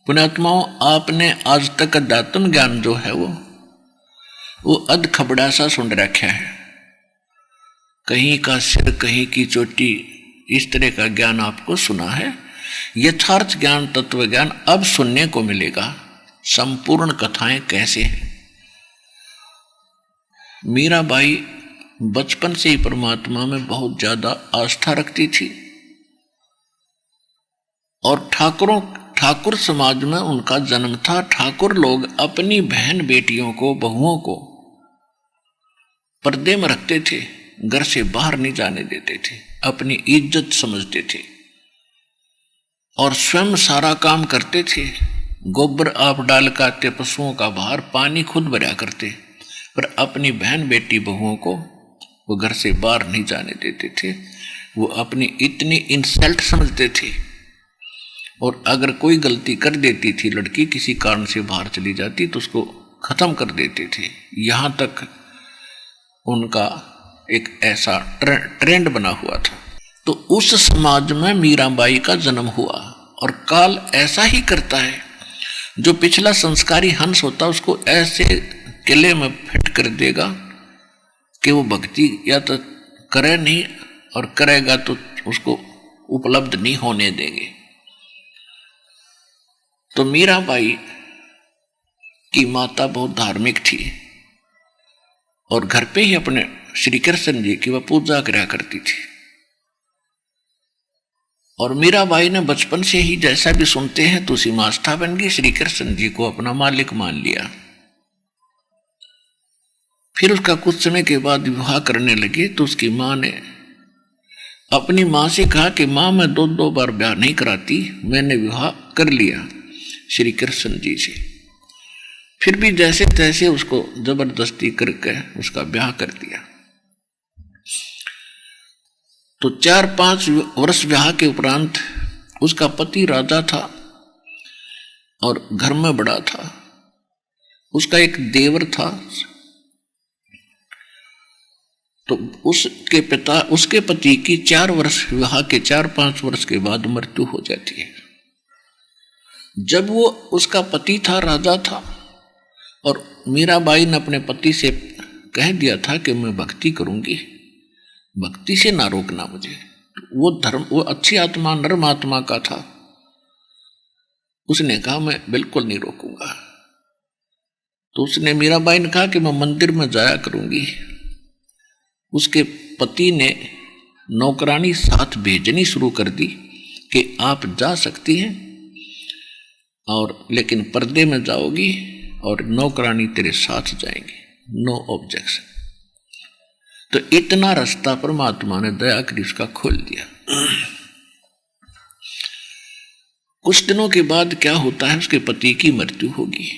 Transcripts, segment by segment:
पुण्यात्माओं, आपने आज तक अध्यात्म ज्ञान जो है वो अध खबड़ा सा सुन रखा है। कहीं का सिर कहीं की चोटी, इस तरह का ज्ञान आपको सुना है। यथार्थ ज्ञान, तत्व ज्ञान अब सुनने को मिलेगा। संपूर्ण कथाएं कैसे हैं। मीराबाई बचपन से ही परमात्मा में बहुत ज्यादा आस्था रखती थी और ठाकुर समाज में उनका जन्म था। ठाकुर लोग अपनी बहन बेटियों को, बहुओं को पर्दे में रखते थे, घर से बाहर नहीं जाने देते थे, अपनी इज्जत समझते थे और स्वयं सारा काम करते थे। गोबर आप डाल के आते, पशुओं का बाहर, पानी खुद भरा करते, पर अपनी बहन बेटी बहुओं को वो घर से बाहर नहीं जाने देते थे। वो अपनी इतनी इंसल्ट समझते थे और अगर कोई गलती कर देती थी, लड़की किसी कारण से बाहर चली जाती तो उसको खत्म कर देते थे। यहां तक उनका एक ऐसा ट्रेंड बना हुआ था। तो उस समाज में मीराबाई का जन्म हुआ और काल ऐसा ही करता है। जो पिछला संस्कारी हंस होता उसको ऐसे किले में फिट कर देगा कि वो भक्ति या तो करे नहीं, और करेगा तो उसको उपलब्ध नहीं होने देंगे। तो मीराबाई की माता बहुत धार्मिक थी और घर पे ही अपने श्री कृष्ण जी की वह पूजा करा करती थी। और मीराबाई ने बचपन से ही, जैसा भी सुनते हैं, तो उसी में आस्था बन गई, श्री कृष्ण जी को अपना मालिक मान लिया। फिर उसका कुछ समय के बाद विवाह करने लगे तो उसकी माँ ने अपनी माँ से कहा कि माँ, मैं दो बार ब्याह नहीं कराती, मैंने विवाह कर लिया श्री कृष्ण जी से। फिर भी जैसे तैसे उसको जबरदस्ती करके उसका ब्याह कर दिया। तो 4-5 वर्ष ब्याह के उपरांत उसका पति राजा था और घर में बड़ा था। उसका एक देवर था। तो उसके पति की 4 वर्ष विवाह के 4-5 वर्ष के बाद मृत्यु हो जाती है। जब वो उसका पति था, राजा था, और मीराबाई ने अपने पति से कह दिया था कि मैं भक्ति करूंगी, भक्ति से ना रोकना मुझे। वो अच्छी आत्मा, नर्म आत्मा का था। उसने कहा मैं बिल्कुल नहीं रोकूंगा। तो उसने, मीराबाई ने कहा कि मैं मंदिर में जाया करूंगी। उसके पति ने नौकरानी साथ भेजनी शुरू कर दी कि आप जा सकती हैं, और लेकिन पर्दे में जाओगी और नौकरानी तेरे साथ जाएंगी, नो ऑब्जेक्शन। तो इतना रास्ता परमात्मा ने दया कर उसका खोल दिया। कुछ दिनों के बाद क्या होता है, उसके पति की मृत्यु होगी।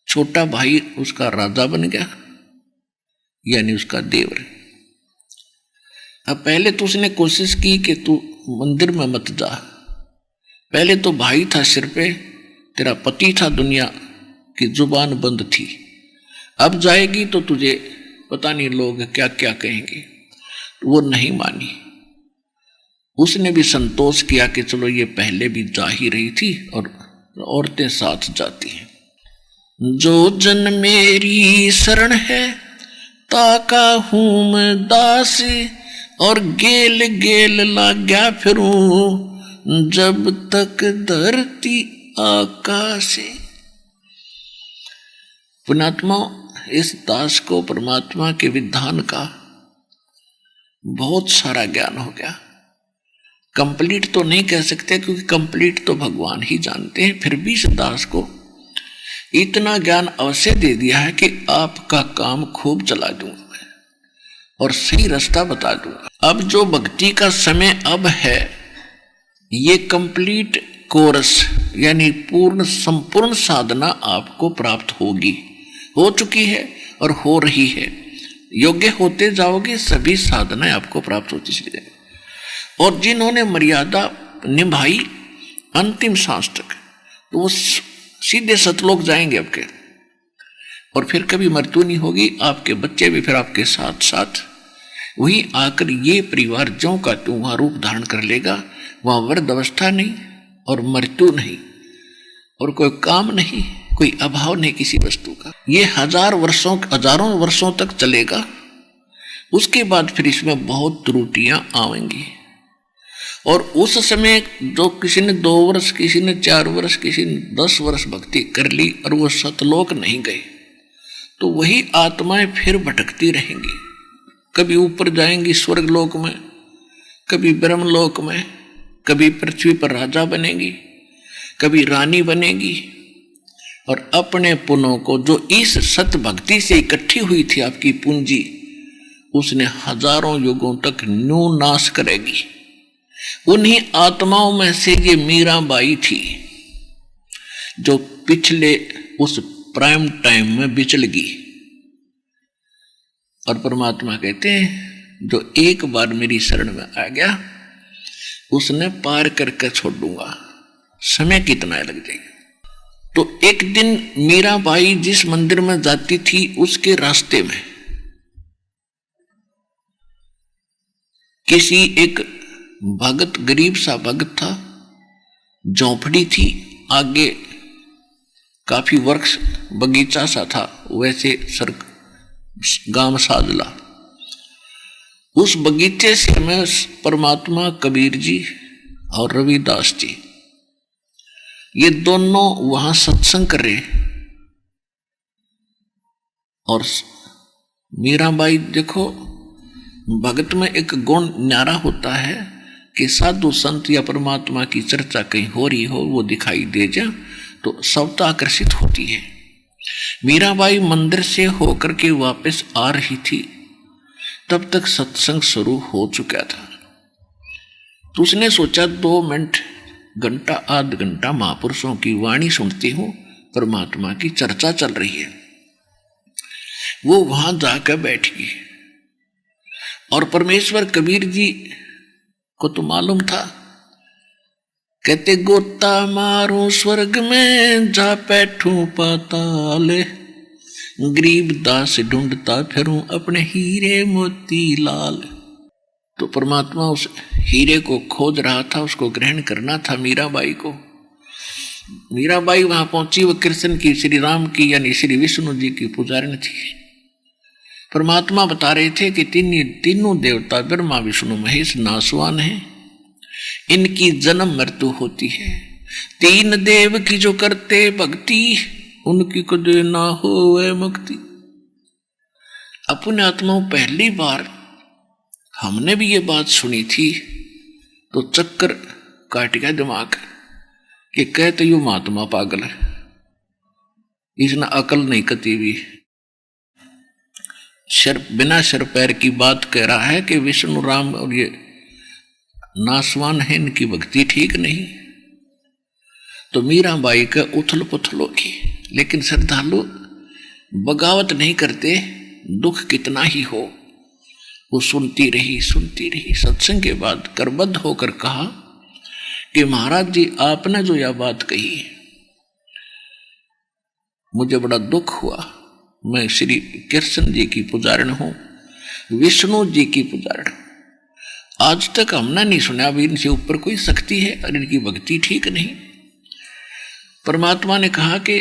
छोटा भाई उसका राजा बन गया, यानी उसका देवर। अब पहले तो उसने कोशिश की कि तू मंदिर में मत जा। पहले तो भाई था सिर पे, तेरा पति था, दुनिया की जुबान बंद थी। अब जाएगी तो तुझे पता नहीं लोग क्या क्या कहेंगे। वो नहीं मानी। उसने भी संतोष किया कि चलो ये पहले भी जा ही रही थी और औरतें साथ जाती हैं। जो जन मेरी शरण है ताका हूं मैं दास, और गेल गेल लाग्या फिरूं जब तक धरती आकाश। पुण्यात्मा, इस दास को परमात्मा के विधान का बहुत सारा ज्ञान हो गया। कंप्लीट तो नहीं कह सकते क्योंकि कंप्लीट तो भगवान ही जानते हैं, फिर भी इस दास को इतना ज्ञान अवश्य दे दिया है कि आपका काम खूब चला दूंगा और सही रास्ता बता दूंगा। अब जो भक्ति का समय अब है, ये कंप्लीट कोर्स यानी संपूर्ण साधना आपको प्राप्त होगी, हो चुकी है और हो रही है। योग्य होते जाओगे, सभी साधनाएं आपको प्राप्त होती चली जाएगी। और जिन्होंने मर्यादा निभाई अंतिम सांस तक, तो वो सीधे सतलोक जाएंगे आपके, और फिर कभी मृत्यु नहीं होगी। आपके बच्चे भी फिर आपके साथ साथ वही आकर ये परिवार ज्यों का त्यों वहां रूप धारण कर लेगा। वहां वृद्ध अवस्था नहीं और मृत्यु नहीं, और कोई काम नहीं, कोई अभाव नहीं किसी वस्तु का। ये हजारों वर्षों तक चलेगा। उसके बाद फिर इसमें बहुत त्रुटियां आएंगी। और उस समय जो किसी ने 2 वर्ष, किसी ने 4 वर्ष, किसी ने 10 वर्ष भक्ति कर ली और वो सतलोक नहीं गए, तो वही आत्माएं फिर भटकती रहेंगी। कभी ऊपर जाएंगी स्वर्गलोक में, कभी ब्रह्मलोक में, कभी पृथ्वी पर राजा बनेगी, कभी रानी बनेगी। और अपने पुण्यों को जो इस सत भक्ति से इकट्ठी हुई थी आपकी पूंजी, उसने हजारों युगों तक न्यू नाश करेगी। उन्हीं आत्माओं में से ये मीराबाई थी जो पिछले उस प्राइम टाइम में बिचल गई। और परमात्मा कहते हैं जो एक बार मेरी शरण में आ गया उसने पार करके छोड़ दूंगा, समय कितना लग जाएगा। तो एक दिन मीराबाई जिस मंदिर में जाती थी उसके रास्ते में किसी एक भगत, गरीब सा भगत था, झोंपड़ी थी, आगे काफी वृक्ष बगीचा सा था, वैसे गांव साजला। उस बगीचे से में परमात्मा कबीर जी और रविदास जी ये दोनों वहां सत्संग कर रहे। और मीराबाई देखो, भगत में एक गुण न्यारा होता है कि साधु संत या परमात्मा की चर्चा कहीं हो रही हो, वो दिखाई दे जाए तो सबता आकर्षित होती है। मीराबाई मंदिर से होकर के वापस आ रही थी, तब तक सत्संग शुरू हो चुका था। तो उसने सोचा 2 मिनट, घंटा, आध घंटा महापुरुषों की वाणी सुनती हूं, परमात्मा की चर्चा चल रही है। वो वहां जाकर बैठ गई। और परमेश्वर कबीर जी को तो मालूम था, कहते गोता मारूं स्वर्ग में जा बैठूं पाताल, गरीब दास ढूंढता फिरूं अपने हीरे मोती लाल। तो परमात्मा उस हीरे को खोज रहा था, उसको ग्रहण करना था मीराबाई को। मीराबाई वहां पहुंची, वो कृष्ण की, श्री राम की यानी श्री विष्णु जी की पुजारिन थी। परमात्मा बता रहे थे कि तीनों देवता ब्रह्मा विष्णु महेश नासवान हैं, इनकी जन्म मृत्यु होती है। 3 देव की जो करते भक्ति, उनकी कदे ना होवे मुक्ति। अपने आत्माओं पहली बार हमने भी ये बात सुनी थी तो चक्कर काट गया दिमाग कि कहते यू महात्मा पागल है, इसने अकल नहीं कती भी। बिना सिर पैर की बात कह रहा है कि विष्णु राम और ये नासवान है, इनकी भक्ति ठीक नहीं। तो मीराबाई का उथल पुथल होगी, लेकिन श्रद्धालु बगावत नहीं करते, दुख कितना ही हो। वो सुनती रही। सत्संग के बाद करबद्ध होकर कहा कि महाराज जी, आपने जो यह बात कही मुझे बड़ा दुख हुआ। मैं श्री कृष्ण जी की पुजारण हूं, विष्णु जी की पुजारण। आज तक हमने नहीं सुना अभी इनसे ऊपर कोई शक्ति है और इनकी भक्ति ठीक नहीं। परमात्मा ने कहा कि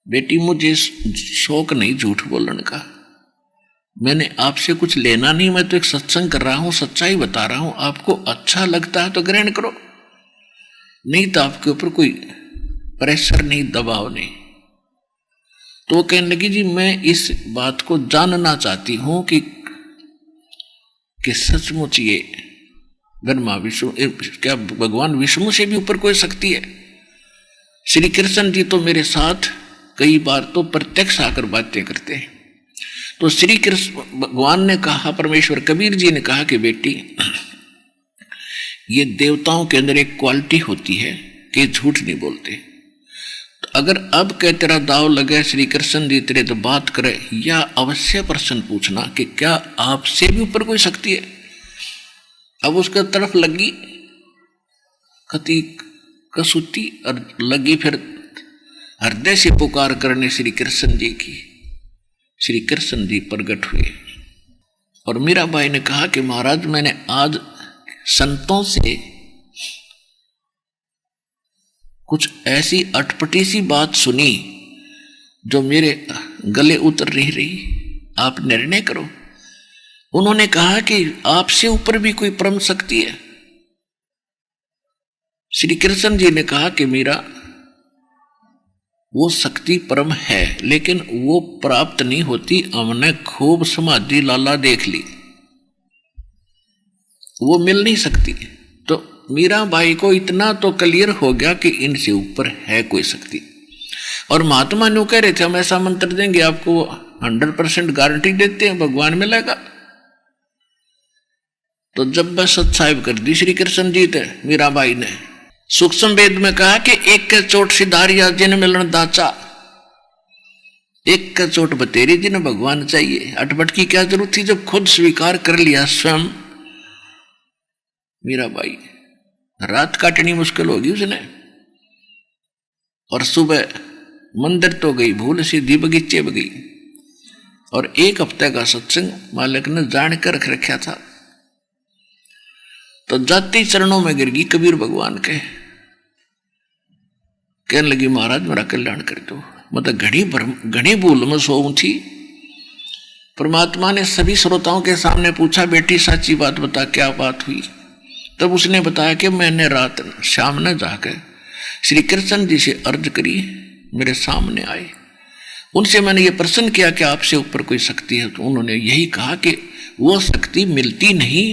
बेटी, मुझे शौक नहीं झूठ बोलने का, मैंने आपसे कुछ लेना नहीं, मैं तो एक सत्संग कर रहा हूं, सच्चाई बता रहा हूं। आपको अच्छा लगता है तो ग्रहण करो, नहीं तो आपके ऊपर कोई प्रेशर नहीं, दबाव नहीं। तो वो कहने लगी, जी मैं इस बात को जानना चाहती हूं कि सचमुच ये ब्रह्मा विष्णु, क्या भगवान विष्णु से भी ऊपर कोई शक्ति है? श्री कृष्ण जी तो मेरे साथ कई बार तो प्रत्यक्ष आकर बातें करते हैं। तो श्री कृष्ण भगवान ने कहा, परमेश्वर कबीर जी ने कहा कि बेटी, ये देवताओं के अंदर एक क्वालिटी होती है कि झूठ नहीं बोलते। तो अगर अब कह तेरा दाव लगे, श्री कृष्ण जी तेरे तो बात करे, या अवश्य प्रश्न पूछना कि क्या आपसे भी ऊपर कोई शक्ति है? अब उसके तरफ लगी कति कसुती और लगी फिर हृदय से पुकार करने श्री कृष्ण जी की। श्री कृष्ण जी प्रकट हुए और मीराबाई ने कहा कि महाराज, मैंने आज संतों से कुछ ऐसी अटपटी सी बात सुनी जो मेरे गले उतर नहीं रही, आप निर्णय करो। उन्होंने कहा कि आपसे ऊपर भी कोई परम शक्ति है। श्री कृष्ण जी ने कहा कि मीरा, वो शक्ति परम है लेकिन वो प्राप्त नहीं होती। हमने खूब समाधि लाला देख ली, वो मिल नहीं सकती। तो मीराबाई को इतना तो क्लियर हो गया कि इनसे ऊपर है कोई शक्ति। और महात्मा न्यू कह रहे थे हम ऐसा मंत्र देंगे आपको 100% गारंटी देते हैं भगवान मिलेगा। तो जब बस साहिब कर दी श्री कृष्ण जी थे मीराबाई ने, सूक्ष्म वेद में कहा कि एक के चोट सिधारिया जिन मिलन दाचा, एक का चोट बतेरी जिन भगवान चाहिए। अटपट की क्या जरूरत थी जब खुद स्वीकार कर लिया स्वयं मीराबाई। रात काटनी मुश्किल होगी उसने, और सुबह मंदिर तो गई भूल सीधी बगीचे में गई। और 1 हफ्ते का सत्संग मालिक ने जान कर रख रखा था। तो जाति चरणों में गिर गई कबीर भगवान के, कहने लगी महाराज मेरा कल्याण कर दो। मतलब घनी भूल में सोऊं थी। परमात्मा ने सभी श्रोताओं के सामने पूछा बेटी सच्ची बात बता क्या बात हुई। तब उसने बताया कि मैंने रात शाम ने जाकर श्री कृष्ण जी से अर्ज करी, मेरे सामने आए, उनसे मैंने ये प्रश्न किया कि आपसे ऊपर कोई शक्ति है। तो उन्होंने यही कहा कि वो शक्ति मिलती नहीं,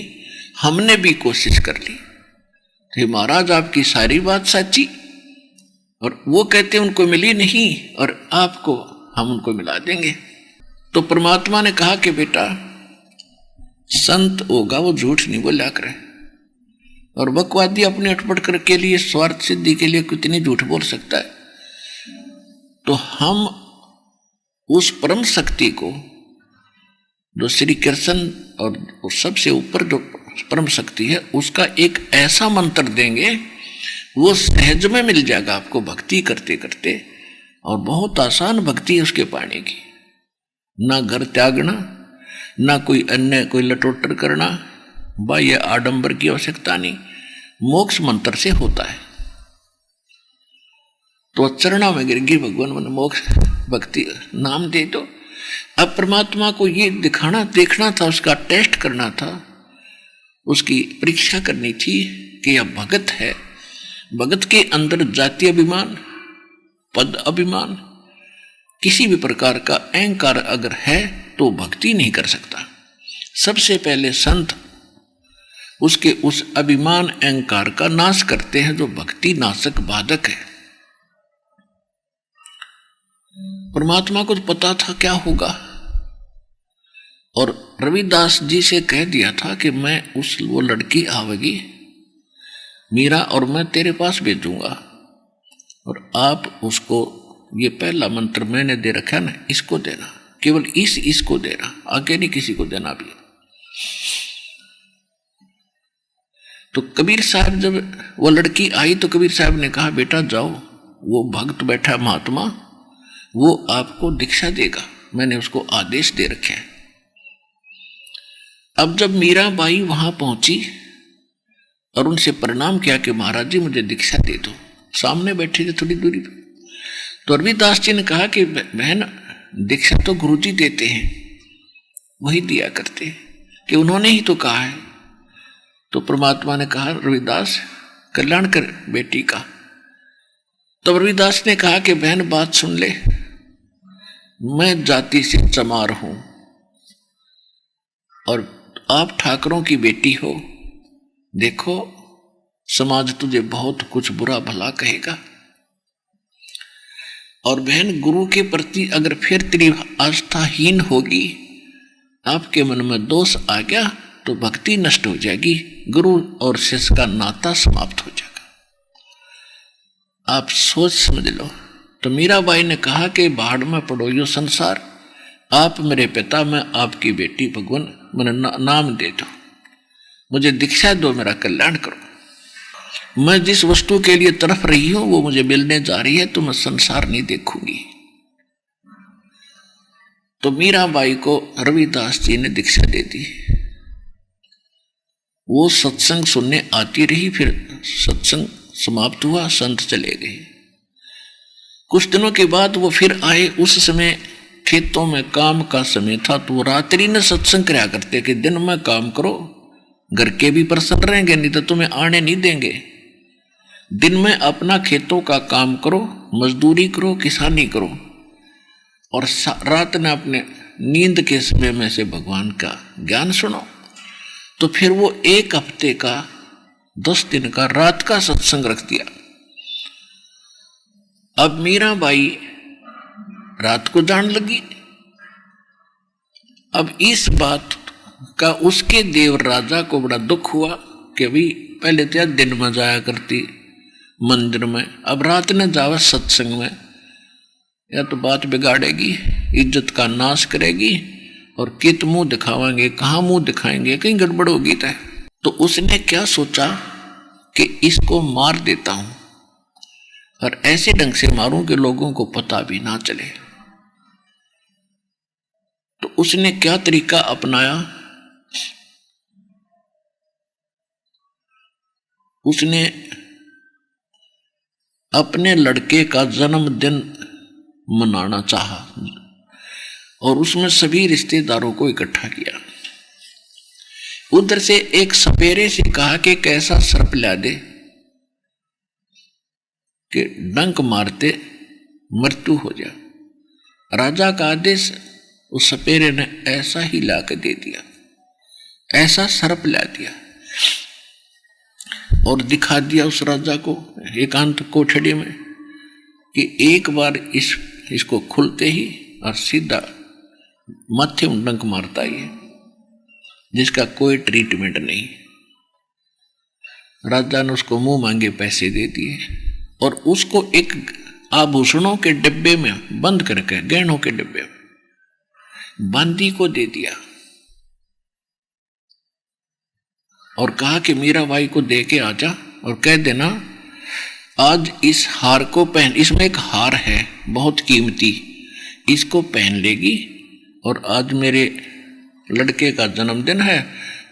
हमने भी कोशिश कर ली। तो महाराज आपकी सारी बात सच्ची, और वो कहते उनको मिली नहीं और आपको हम उनको मिला देंगे। तो परमात्मा ने कहा कि बेटा संत होगा वो झूठ नहीं बोला करे, और बकवादी अपने अटपट करके लिए स्वार्थ सिद्धि के लिए कितनी झूठ बोल सकता है। तो हम उस परम शक्ति को जो श्री कृष्ण और सबसे ऊपर जो परम शक्ति है उसका एक ऐसा मंत्र देंगे वो सहज में मिल जाएगा आपको भक्ति करते करते। और बहुत आसान भक्ति है उसके पाने की, ना घर त्यागना, ना कोई अन्य कोई लटोटर करना, बाह्य आडंबर की आवश्यकता नहीं, मोक्ष मंत्र से होता है। तो चरणा में गिरगी भगवान मैंने मोक्ष भक्ति नाम दे दो। अब परमात्मा को ये दिखाना देखना था, उसका टेस्ट करना था, उसकी परीक्षा करनी थी कि यह भगत है। भगत के अंदर जाति अभिमान, पद अभिमान, किसी भी प्रकार का अहंकार अगर है तो भक्ति नहीं कर सकता। सबसे पहले संत उसके उस अभिमान अहंकार का नाश करते हैं जो भक्ति नाशक बाधक है। परमात्मा को तो पता था क्या होगा, और रविदास जी से कह दिया था कि मैं वो लड़की आवेगी मीरा और मैं तेरे पास भेजूंगा, और आप उसको ये पहला मंत्र मैंने दे रखा है ना, इसको देना, केवल इसको देना, आगे नहीं किसी को देना भी। तो कबीर साहब जब वो लड़की आई तो कबीर साहब ने कहा बेटा जाओ, वो भक्त बैठा महात्मा वो आपको दीक्षा देगा, मैंने उसको आदेश दे रखे हैं। अब जब मीराबाई वहां पहुंची और उनसे प्रणाम किया कि महाराज जी मुझे दीक्षा दे दो, सामने बैठे थे थोड़ी दूरी पर, तो रविदास जी ने कहा कि बहन दीक्षा तो गुरुजी देते हैं, वही दिया करते हैं, कि उन्होंने ही तो कहा है। तो परमात्मा ने कहा रविदास कल्याण कर बेटी का। तब रविदास ने कहा कि बहन बात सुन ले, मैं जाति से चमार हूं और आप ठाकरों की बेटी हो, देखो समाज तुझे बहुत कुछ बुरा भला कहेगा, और बहन गुरु के प्रति अगर फिर तेरी आस्थाहीन होगी, आपके मन में दोष आ गया तो भक्ति नष्ट हो जाएगी, गुरु और शिष्य का नाता समाप्त हो जाएगा, आप सोच समझ लो। तो मीराबाई ने कहा कि भाड़ में पड़ो यो संसार, आप मेरे पिता, मैं आपकी बेटी, भगवान मैंने नाम दे दो, मुझे दीक्षा दो, मेरा कल्याण करो। मैं जिस वस्तु के लिए तरफ रही हूं वो मुझे मिलने जा रही है, तो मैं संसार नहीं देखूंगी। तो मीराबाई को रविदास जी ने दीक्षा दे दी। वो सत्संग सुनने आती रही, फिर सत्संग समाप्त हुआ, संत चले गए। कुछ दिनों के बाद वो फिर आए। उस समय खेतों में काम का समय था, तो वो रात्रि में सत्संग कराया करते कि दिन में काम करो, घर के भी प्रसन्न रहेंगे, नहीं तो तुम्हें आने नहीं देंगे। दिन में अपना खेतों का काम करो, मजदूरी करो, किसानी करो, और रात में अपने नींद के समय में से भगवान का ज्ञान सुनो। तो फिर वो 1 हफ्ते का 10 दिन का रात का सत्संग रख दिया। अब मीराबाई रात को जान लगी। अब इस बात का उसके देवर राजा को बड़ा दुख हुआ कि भाई पहले तो दिन में जाया करती मंदिर में, अब रात ने जावा सत्संग में, या तो बात बिगाड़ेगी, इज्जत का नाश करेगी, और कित मुंह दिखावाएंगे, कहाँ मुंह दिखाएंगे, कहीं गड़बड़ होगी तय। तो उसने क्या सोचा कि इसको मार देता हूं, और ऐसे ढंग से मारूं कि लोगों को पता भी ना चले। तो उसने क्या तरीका अपनाया, उसने अपने लड़के का जन्मदिन मनाना चाहा और उसमें सभी रिश्तेदारों को इकट्ठा किया। उधर से एक सपेरे से कहा कि कैसा सर्प ला दे कि डंक मारते मृत्यु हो जाए। राजा का आदेश, उस सपेरे ने ऐसा ही ला के दे दिया, ऐसा सर्प ला दिया और दिखा दिया उस राजा को एकांत कोठड़ी में कि एक बार इसको खुलते ही और सीधा माथे में डंक मारता ही है, जिसका कोई ट्रीटमेंट नहीं। राजा ने उसको मुंह मांगे पैसे दे दिए और उसको एक आभूषणों के डिब्बे में बंद करके, गहनों के डिब्बे में बांदी को दे दिया और कहा कि मीराबाई को दे के आ जा और कह देना आज इस हार को पहन, इसमें एक हार है बहुत कीमती, इसको पहन लेगी, और आज मेरे लड़के का जन्मदिन है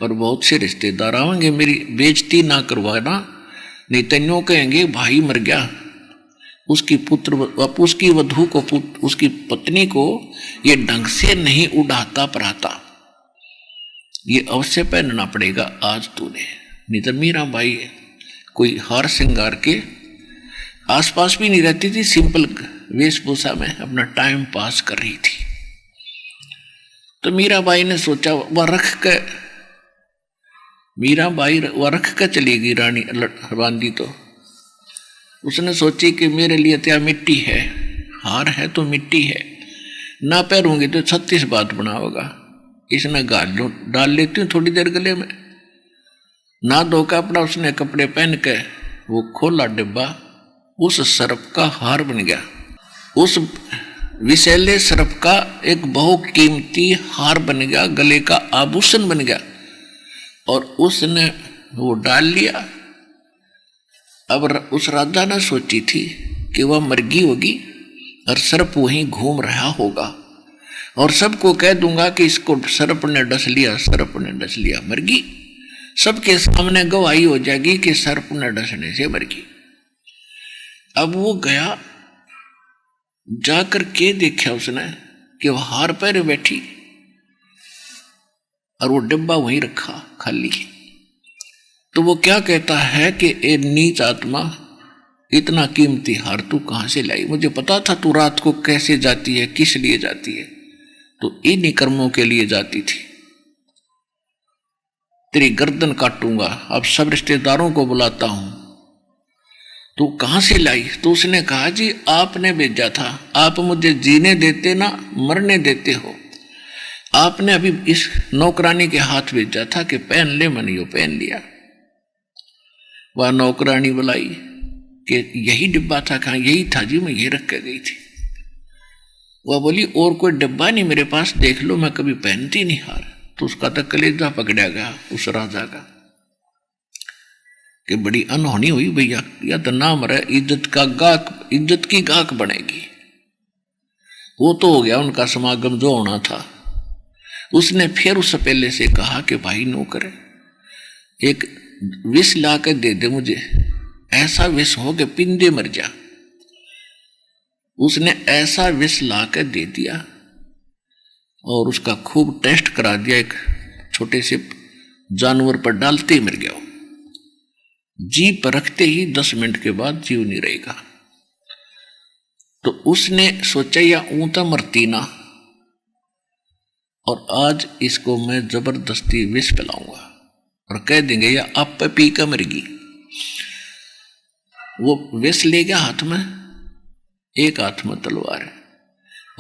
और बहुत से रिश्तेदार आएंगे, मेरी बेइज्जती ना करवाना, नहीं तन्यों कहेंगे भाई मर गया। उसकी उसकी वधू को, उसकी पत्नी को ये ढंग से नहीं उड़ाता पराता, ये अवश्य पहनना पड़ेगा आज तूने। नहीं तो मीराबाई कोई हार श्रृंगार के आसपास भी नहीं रहती थी, सिंपल वेशभूषा में अपना टाइम पास कर रही थी। तो मीराबाई ने सोचा वह रख के चलेगी रानी बांदी। तो उसने सोची कि मेरे लिए तो मिट्टी है, हार है तो मिट्टी है, ना पहनूंगी तो 36 बात बना होगा, इसने डाल लेती हूँ थोड़ी देर गले में। ना धोका अपना उसने कपड़े पहन के वो खोला डिब्बा, उस सर्प का हार बन गया। उस विषैले सर्प का एक बहुकीमती हार बन गया, गले का आभूषण बन गया, और उसने वो डाल लिया। अब उस राजा ने सोची थी कि वह मर्गी होगी और सर्प वहीं घूम रहा होगा, और सबको कह दूंगा कि इसको सर्प ने डस लिया, सर्प ने डस लिया, मर्गी। सबके सामने गवाही हो जाएगी कि सर्प ने डसने से मर्गी। अब वो गया, जाकर के देखा उसने कि वह हार पहने बैठी और वो डिब्बा वहीं रखा खाली। तो वो क्या कहता है कि ए नीच आत्मा, इतना कीमती हार तू कहां से लाई? मुझे पता था तू रात को कैसे जाती है, किस लिए जाती है, तो इन्हीं कर्मों के लिए जाती थी। तेरी गर्दन काटूंगा, अब सब रिश्तेदारों को बुलाता हूं, तू कहां से लाई? तो उसने कहा जी आपने भेजा था, आप मुझे जीने देते ना मरने देते हो। आपने अभी इस नौकरानी के हाथ भेजा था कि पहन ले, मैंने यो पहन लिया। वह नौकरानी बुलाई कि यही डिब्बा था? कहा यही था जी, मैं ये रख के गई थी। वह बोली और कोई डिब्बा नहीं मेरे पास, देख लो, मैं कभी पहनती नहीं हार। तो उसका तो कलेजा पकड़ा गया उस राजा का कि बड़ी अनहोनी हुई भैया, या तो नाम रहे इज्जत का गाहक, इज्जत की गाहक बनेगी। वो तो हो गया उनका समागम जो होना था। उसने फिर उस पहले से कहा कि भाई नो करे, एक विष ला के दे दे मुझे, ऐसा विष हो के पिंदे मर जा। उसने ऐसा विष ला के दे दिया और उसका खूब टेस्ट करा दिया, एक छोटे से जानवर पर डालते ही मर गया। जी पर रखते ही 10 मिनट के बाद जीव नहीं रहेगा। तो उसने सोचा या ऊंता मरती ना, और आज इसको मैं जबरदस्ती विष पिलाऊंगा और कह देंगे या आप पी का मरगी। वो विष ले गया हाथ में, एक हाथ में तलवार है,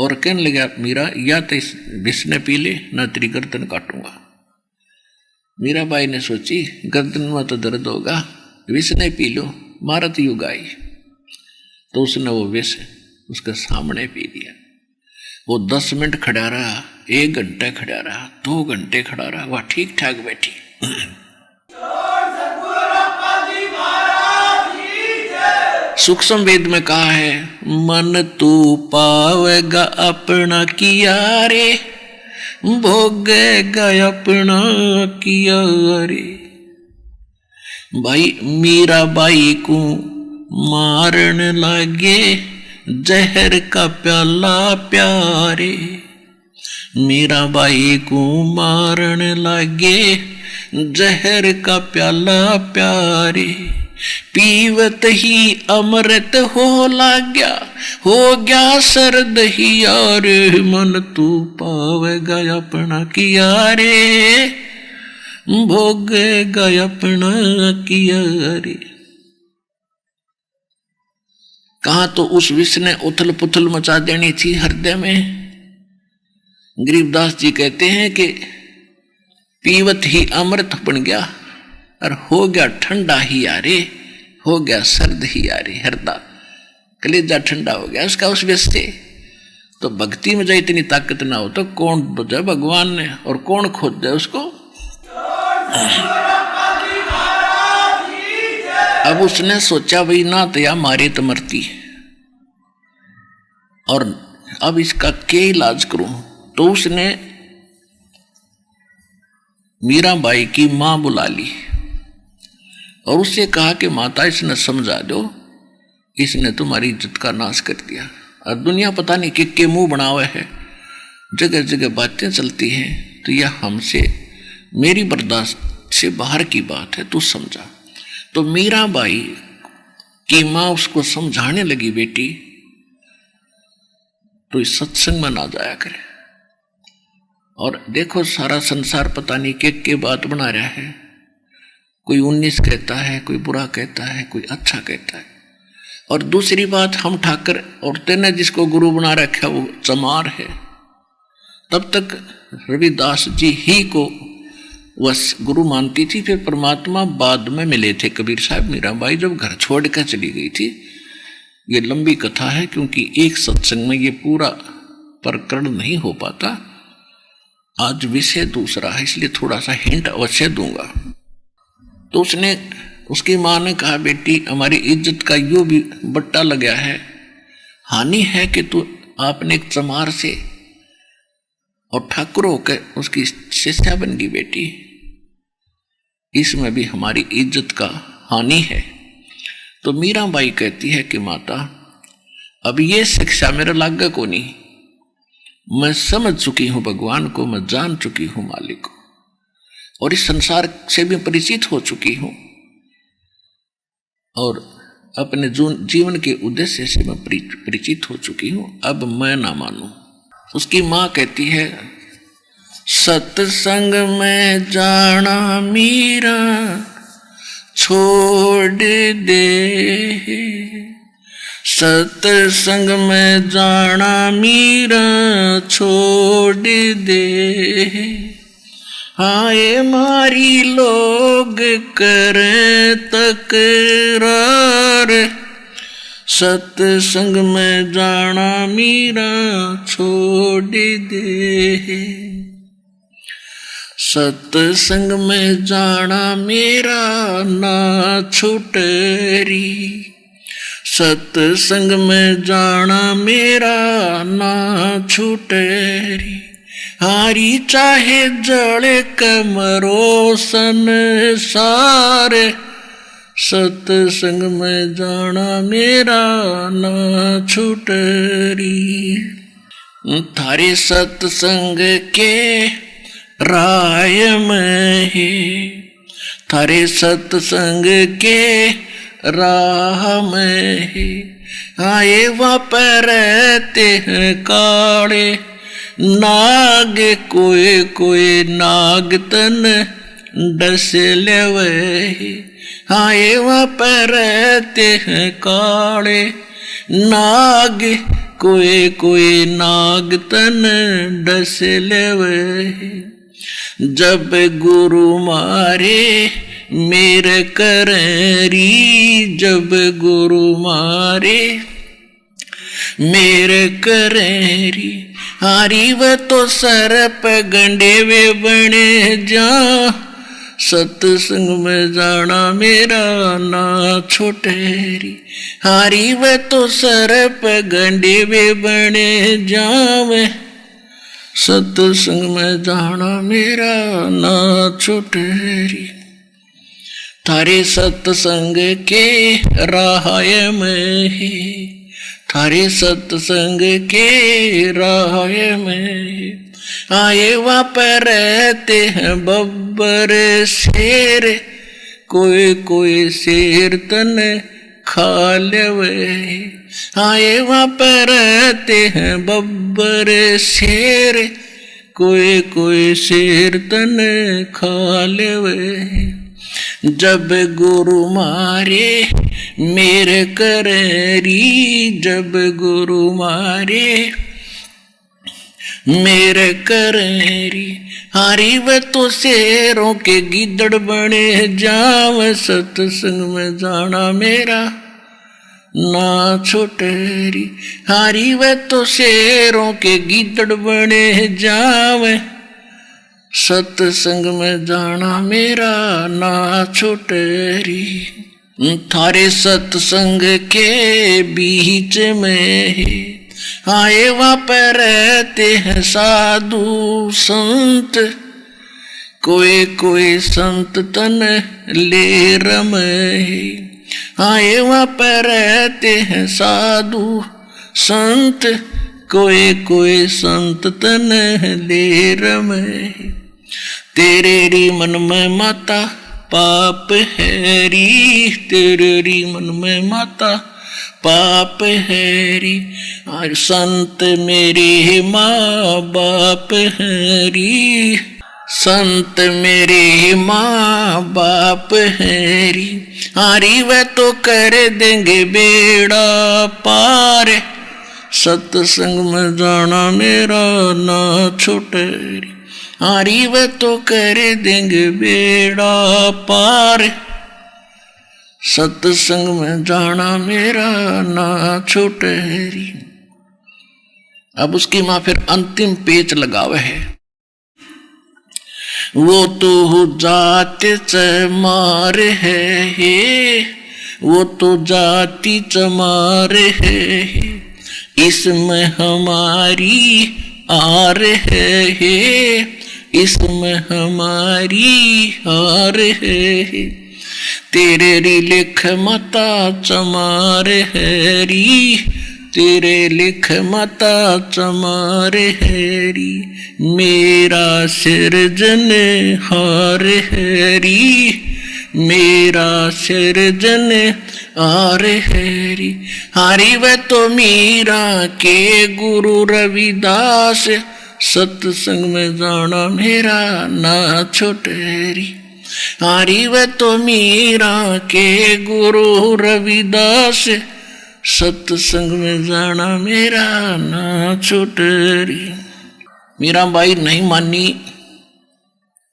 और कहने लगा मीरा या तो इस विष ने पी ले ना तेरी गर्दन काटूंगा। मीरा बाई ने सोची गर्दन में तो दर्द होगा, विष ने पी लो, मारत युग आई। तो उसने वो विष उसके सामने पी दिया। वो 10 मिनट खड़ा रहा, 1 घंटा खड़ा रहा, 2 घंटे खड़ा रहा, वह ठीक ठाक बैठी। सूक्ष्म वेद में कहा है, मन तू पावेगा अपना किया रे, भोगेगा अपना किया रे। भाई मीरा बाई को मारन लागे जहर का प्याला प्यारे, मीरा बाई को मारन लागे जहर का प्याला प्यारे। पीवत ही अमृत हो लाग्या, हो गया सर्द ही यार, मन तू पावेगा अपना किया रे, भोगेगा अपना किया रे। कहा तो उस विष ने उथल पुथल मचा देनी थी हृदय में। गरीबदास जी कहते हैं कि पीवत ही अमृत बन गया और हो गया ठंडा ही यारे, हो गया सर्द ही यारे, हृदय कलेजा ठंडा हो गया उसका उस विष से। तो भक्ति में जब इतनी ताकत ना हो तो कौन बुझे भगवान ने और कौन खोद दे उसको। अब उसने सोचा भाई ना तो या मारे तो मरती, और अब इसका क्या इलाज करूं। तो उसने मीराबाई की मां बुला ली और उससे कहा कि माता इसने समझा दो, इसने तुम्हारी इज्जत का नाश कर दिया और दुनिया पता नहीं कि मुंह बना हुआ है, जगह जगह बातें चलती हैं, तो यह हमसे मेरी बर्दाश्त से बाहर की बात है, तू समझा। तो मीराबाई की मां उसको समझाने लगी, बेटी तो इस सत्संग में ना जाया करे। और देखो सारा संसार पता नहीं के बात बना रहा है, कोई 19 कहता है, कोई बुरा कहता है, कोई अच्छा कहता है। और दूसरी बात, हम ठाकर औरतें ने जिसको गुरु बना रखा वो चमार है। तब तक रविदास जी ही को वह गुरु मानती थी, फिर परमात्मा बाद में मिले थे कबीर साहब। मीराबाई जब घर छोड़कर चली गई थी, ये लंबी कथा है क्योंकि एक सत्संग में ये पूरा प्रकरण नहीं हो पाता। आज विषय दूसरा है इसलिए थोड़ा सा हिंट अवश्य दूंगा। तो उसकी मां ने कहा, बेटी हमारी इज्जत का यूं भी बट्टा लगा है, हानि है कि तू आपने एक चमार से और ठाकुर होकर उसकी शिष्या बन गई बेटी, इसमें भी हमारी इज्जत का हानि है। तो मीराबाई कहती है कि माता अब ये शिक्षा मेरा लागा को नहीं, मैं समझ चुकी हूं भगवान को, मैं जान चुकी हूं मालिक को, और इस संसार से भी परिचित हो चुकी हूं, और अपने जीवन के उद्देश्य से मैं परिचित हो चुकी हूं, अब मैं ना मानूं। उसकी मां कहती है, सत्संग में जाना मीरा छोड़ दे, सत्संग में जाना मीरा छोड़ दे, हाय मारी लोग करें तकरार, सत्संग में जाना मीरा छोड़ दे, सत्संग में जाना मेरा ना छूटरी, सत्संग में जाना मेरा ना छूटरी, हारी चाहे जड़े कमरो संसार, सत्संग में जाना मेरा ना छूटरी। थारे सत्संग के राय में ही, थारे सत्संग के राह में ही आए वहाँ पर रहते हैं काले नाग, कोई कोई नाग तन डस ले वही। आए वहाँ पर रहते हैं काले नाग, कोई कोई नाग तन डस ले वही। जब गुरु मारे मेरे करेरी, जब गुरु मारे मेरे करेरी, हारी व तो सरप गंडे वे बने जा। सत्संग में जाना मेरा ना छोटेरी, हारी व तो सरप गंडे वे बने जावे। सत्संग में जाना मेरा ना छूटेरी। थारे सत्संग के राह में ही, थारे सत्संग के राह में आए वहाँ पर रहते हैं बब्बर शेर, कोई कोई शेर तन खा लेवे। आए वहाँ पर रहते हैं बब्बर शेर, कोई कोई शेर तन खा लेवे। जब गुरु मारे मेरे करेरी, जब गुरु मारे मेरे करेरी, हारी व तो शेरों के गिदड़ बने जाव। सत्संग में जाना मेरा ना छोटेरी, हारी व तो शेरों के गिदड़ बने जावे। सत्संग में जाना मेरा ना छोटेरी। थारे सत्संग के बीच में ही आए वहाँ पर रहते हैं साधु संत, कोई कोई संत तन ले रमे। आए वहाँ पर रहते हैं साधु संत, कोई कोई संत तन ले रमे। तेरे री मन में माता पाप है री, तेरे री मन में माता पाप है री। और संत मेरे माँ बाप है री, संत मेरे माँ बाप है री। हारी वह तो कर देंगे बेड़ा पार। सत्संग में जाना मेरा ना छूटेरी, हारी वह तो कर देंगे बेड़ा पार। सत्संग में जाना मेरा ना छूटेरी। अब उसकी माँ फिर अंतिम पेच लगावे है। वो तो जात चमार है, वो तो जाति चमार है, इसमें हमारी आर है, इसमें हमारी हार है। तेरे री लिख मता चमार है री, तेरे लिख मता चमार है री। मेरा सिरजन हार है री, मेरा सिरजन हार है री। हारी वह तो मीरा के गुरु रविदास, सत्संग में जाना मेरा ना छूटेरी। हारी वह तो मीरा के गुरु रविदास, सत्संग में जाना मेरा ना छूटेरी। मीराबाई नहीं मानी।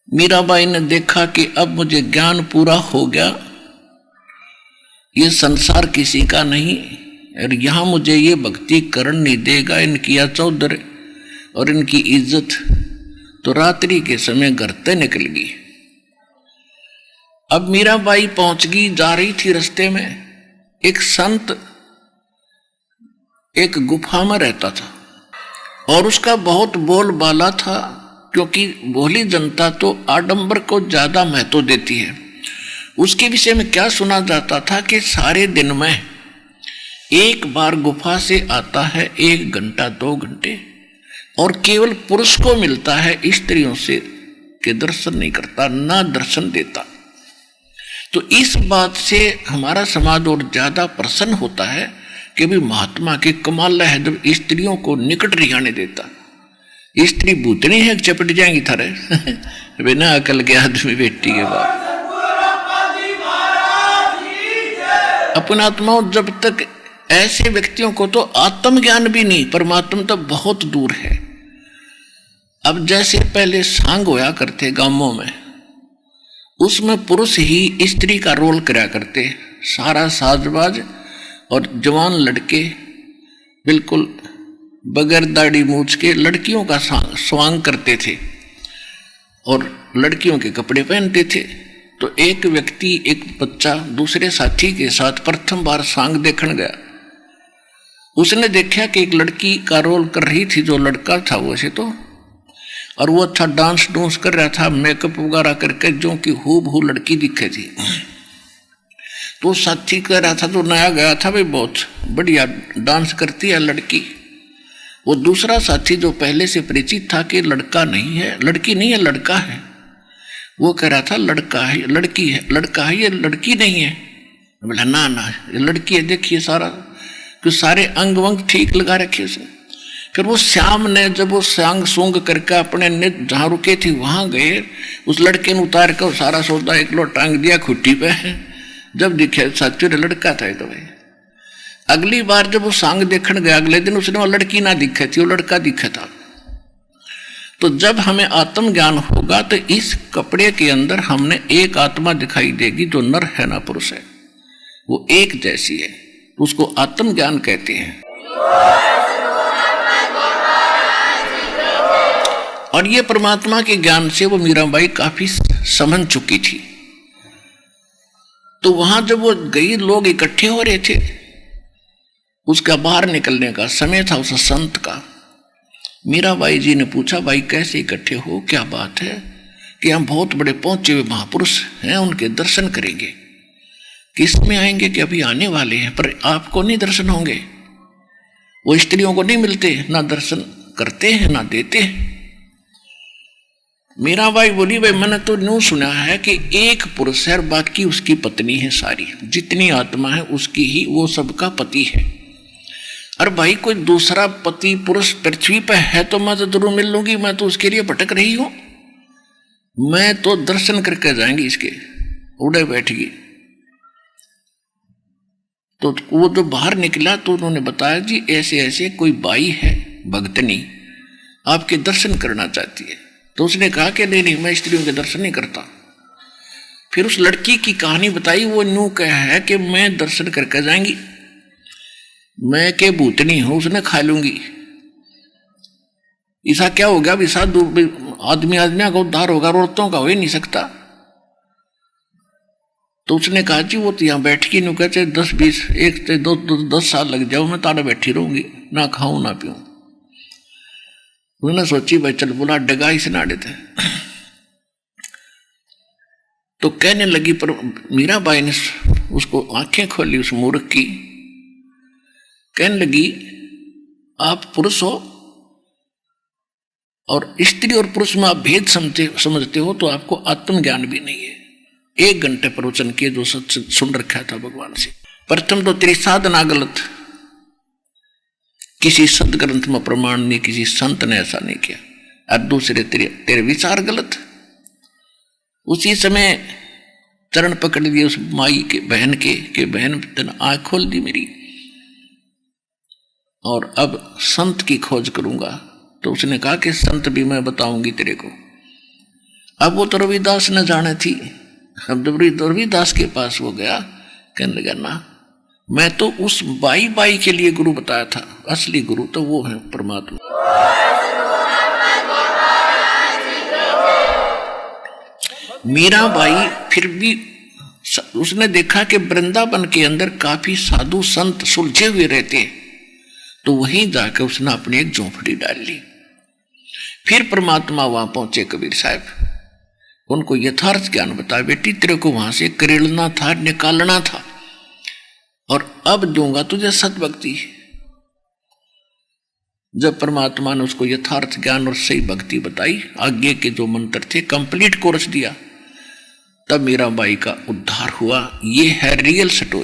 मीराबाई ने देखा कि अब मुझे ज्ञान पूरा हो गया, ये संसार किसी का नहीं, और यहाँ मुझे ये भक्ति करण नहीं देगा, इनकी या चौधर और इनकी इज्जत। तो रात्रि के समय घर से निकल गई। अब मीराबाई पहुंच गई, जा रही थी, रास्ते में एक संत एक गुफा में रहता था और उसका बहुत बोलबाला था, क्योंकि भोली जनता तो आडंबर को ज्यादा महत्व देती है। उसके विषय में क्या सुना जाता था कि सारे दिन में एक बार गुफा से आता है 1 घंटा 2 घंटे, और केवल पुरुष को मिलता है, स्त्रियों से के दर्शन नहीं करता, ना दर्शन देता। तो इस बात से हमारा समाज और ज्यादा प्रसन्न होता है कि भी महात्मा के कमाल है जब स्त्रियों को निकट नहीं आने देता। स्त्री भूतनी है, चपट जाएंगी थारे बिना अकल के आदमी बेटी के बाद। अपन आत्माओं, जब तक ऐसे व्यक्तियों को तो आत्मज्ञान भी नहीं, परमात्मा तो बहुत दूर है। अब जैसे पहले सांग होया करते गांवों में, उसमें पुरुष ही स्त्री का रोल करा करते, सारा साजबाज, और जवान लड़के बिल्कुल बगैर दाढ़ी मूछ के लड़कियों का स्वांग करते थे और लड़कियों के कपड़े पहनते थे। तो एक व्यक्ति, एक बच्चा दूसरे साथी के साथ प्रथम बार सांग देखने गया। उसने देखा कि एक लड़की का रोल कर रही थी, जो लड़का था वैसे तो, और वो अच्छा डांस डूंस कर रहा था, मेकअप वगैरह करके, जो कि हूबहू लड़की दिखे थी। तो साथी कह रहा था, तो नया गया था, भाई बहुत बढ़िया डांस करती है लड़की। वो दूसरा साथी जो पहले से परिचित था कि लड़का नहीं है, लड़की नहीं है, लड़का है, वो कह रहा था लड़का है, लड़की है, लड़का है, ये लड़की नहीं है। बोला ना ना ये लड़की है, देखिए सारा कि सारे अंग वंग ठीक लगा रखे उसने। फिर वो श्याम ने जब वो सांग सूंग करके अपने नित जहाँ रुके थे वहां गए, उस लड़के ने उतार कर सारा सौदा एक लोट टांग दिया खुट्टी पे। जब दिखे सच्चू लड़का था तो भाई। अगली बार जब वो सांग देखने गया, अगले दिन उसने वो लड़की ना दिखे थी, वो लड़का दिखा था। तो जब हमें आत्मज्ञान होगा तो इस कपड़े के अंदर हमने एक आत्मा दिखाई देगी जो नर है ना पुरुष है, वो एक जैसी है, तो उसको आत्मज्ञान कहते हैं। और ये परमात्मा के ज्ञान से वो मीराबाई काफी समझ चुकी थी। तो वहां जब वो गई, लोग इकट्ठे हो रहे थे, उसका बाहर निकलने का समय था उस संत का। मीराबाई जी ने पूछा, भाई कैसे इकट्ठे हो, क्या बात है? कि हम बहुत बड़े पहुंचे हुए महापुरुष हैं, उनके दर्शन करेंगे। किस में आएंगे कि अभी आने वाले हैं, पर आपको नहीं दर्शन होंगे। वो स्त्रियों को नहीं मिलते, ना दर्शन करते हैं ना देते हैं। मीराबाई बोली, भाई मैंने तो यूं सुना है कि एक पुरुष है और बाकी उसकी पत्नी है, सारी जितनी आत्मा है उसकी ही, वो सबका पति है। और भाई कोई दूसरा पति पुरुष पृथ्वी पर है तो मैं तो जरूर मिल लूंगी, मैं तो उसके लिए भटक रही हूं, मैं तो दर्शन करके जाएंगी इसके। उड़े बैठगी। तो वो जो बाहर निकला तो उन्होंने बताया, जी ऐसे ऐसे कोई बाई है भगतनी, आपके दर्शन करना चाहती है। तो उसने कहा कि नहीं नहीं, मैं स्त्रियों के दर्शन नहीं करता। फिर उस लड़की की कहानी बताई। वो यूं कहा है कि मैं दर्शन करके जाएंगी, मैं के भूतनी हूं, उसने खा लूंगी। ऐसा क्या हो गया? अभी साधु आदमी आदमियों का उद्धार होगा, औरतों का हो ही नहीं सकता। तो उसने कहा, जी वो तो यहाँ बैठ के नहीं, कहते 10-20 1 से 10 साल लग जाओ, मैं ताड़ा बैठी रहूंगी, ना खाऊं ना पीऊं। उन्होंने सोची, भाई चल बोला डगा ही से ना देते। तो कहने लगी, पर मीराबाई ने उसको आंखें खोली उस मूर्ख की। कहने लगी, आप पुरुष हो और स्त्री और पुरुष में आप भेद समझते हो तो आपको आत्मज्ञान भी नहीं है। 1 घंटे प्रवचन किए जो सच सुन रखा था भगवान से। प्रथम तो तेरी साधना गलत, किसी सदग्रंथ में प्रमाण नहीं, किसी संत ने ऐसा नहीं किया। और दूसरे तेरे विचार गलत। उसी समय चरण पकड़ लिए उस माई के बहन के बहन तेने आंख खोल दी मेरी, और अब संत की खोज करूंगा। तो उसने कहा कि संत भी मैं बताऊंगी तेरे को। अब वो तो रविदास न जाने थी। अब जब रविदास के पास वो गया, कहने लगा, ना मैं तो उस बाई के लिए गुरु बताया था, असली गुरु तो वो है परमात्मा। मीराबाई फिर भी उसने देखा कि वृंदावन के अंदर काफी साधु संत सुलझे हुए रहते, तो वहीं जाकर उसने अपनी एक झोंपड़ी डाल ली। फिर परमात्मा वहां पहुंचे कबीर साहब। उनको यथार्थ ज्ञान बता, बेटी तेरे को वहां से करेड़ना था, निकालना था, और अब दूंगा तुझे सतभक्ति। जब परमात्मा ने उसको यथार्थ ज्ञान और सही भक्ति बताई, आगे के जो मंत्र थे कंप्लीट कोर्स दिया, तब मीराबाई का उद्धार हुआ। ये है रियल स्टोरी।